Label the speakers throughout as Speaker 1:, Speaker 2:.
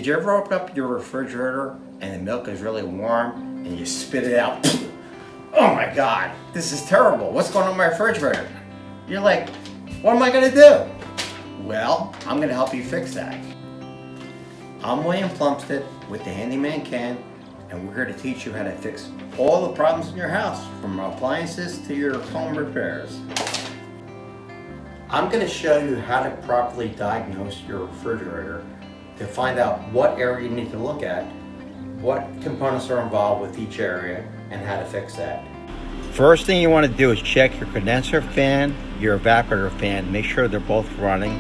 Speaker 1: you ever open up your refrigerator and the milk is really warm and you spit it out? Oh my God, this is terrible. What's going on in my refrigerator? You're like, what am I gonna do? Well, I'm gonna help you fix that. I'm William Plumstead with the Handyman Can, and we're here to teach you how to fix all the problems in your house, from appliances to your home repairs. I'm gonna show you how to properly diagnose your refrigerator to find out what area you need to look at, what components are involved with each area, and how to fix that. First thing you want to do is check your condenser fan, your evaporator fan, make sure they're both running,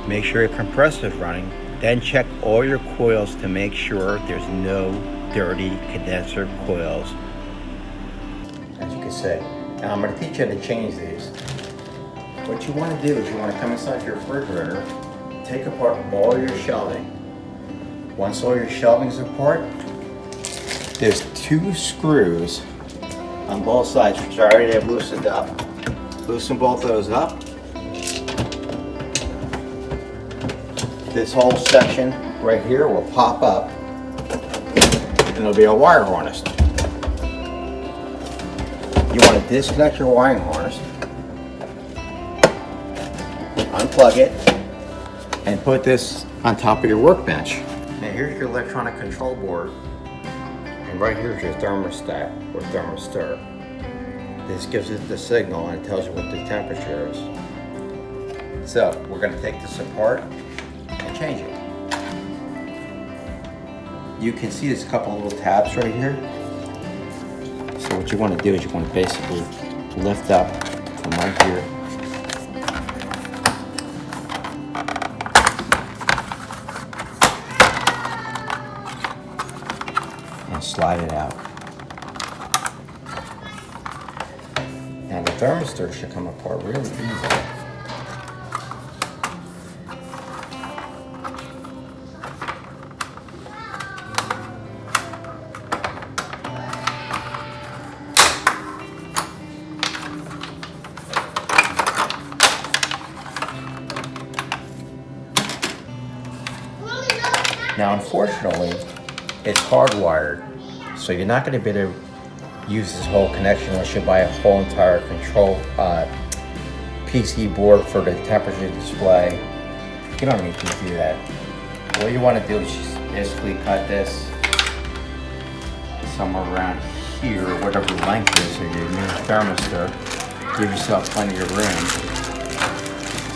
Speaker 1: make sure your compressor is running, then check all your coils to make sure there's no dirty condenser coils. As you can see, now I'm going to teach you how to change these. What you want to do is you want to come inside your refrigerator, take apart all your shelving. Once all your shelving is apart, there's 2 screws on both sides, which I already have loosened up. Loosen both those up. This whole section right here will pop up, and there'll be a wire harness. You want to disconnect your wiring harness, unplug it, and put this on top of your workbench. Now here's your electronic control board. And right here is your thermostat or thermistor. This gives it the signal and it tells you what the temperature is. So we're going to take this apart and change it. You can see there's a couple of little tabs right here. So what you want to do is you want to basically lift up from right here. And slide it out. Now the thermistor should come apart really easily. Now unfortunately, it's hardwired, so you're not going to be able to use this whole connection unless you buy a whole entire control PC board for the temperature display. You don't need to do that. What you want to do is just basically cut this somewhere around here, whatever the length is of your new thermistor. Give yourself plenty of room.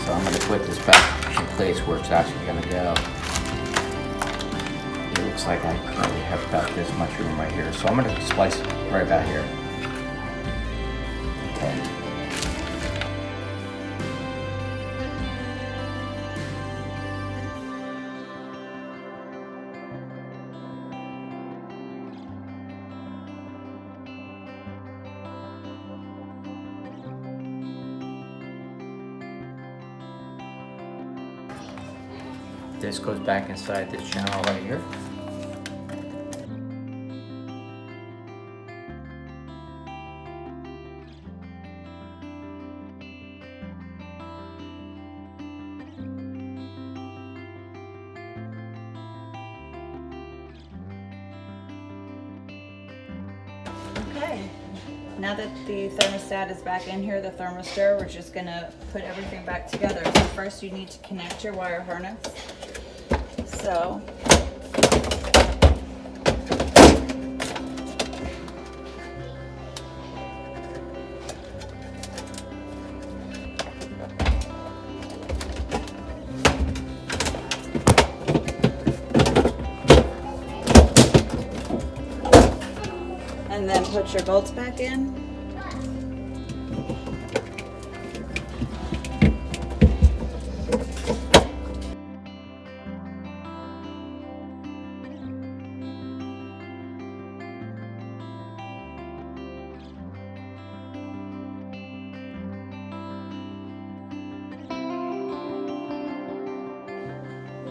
Speaker 1: So I'm going to put this back in place where it's actually going to go. Looks like I currently have about this much room right here, so I'm going to splice it right about here. Okay. This goes back inside this channel right here.
Speaker 2: Okay, now that the thermostat is back in here, the thermistor, we're just gonna put everything back together. So first you need to connect your wire harness. So and then put your bolts back in.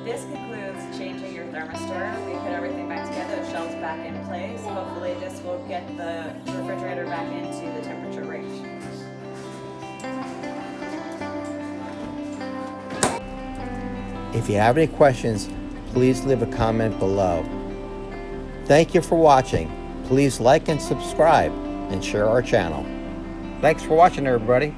Speaker 2: This concludes changing your thermistor. We put everything back together, the shelves back in place. Hopefully this will get the refrigerator back into the temperature range.
Speaker 1: If you have any questions, please leave a comment below. Thank you for watching. Please like and subscribe and share our channel. Thanks for watching, everybody.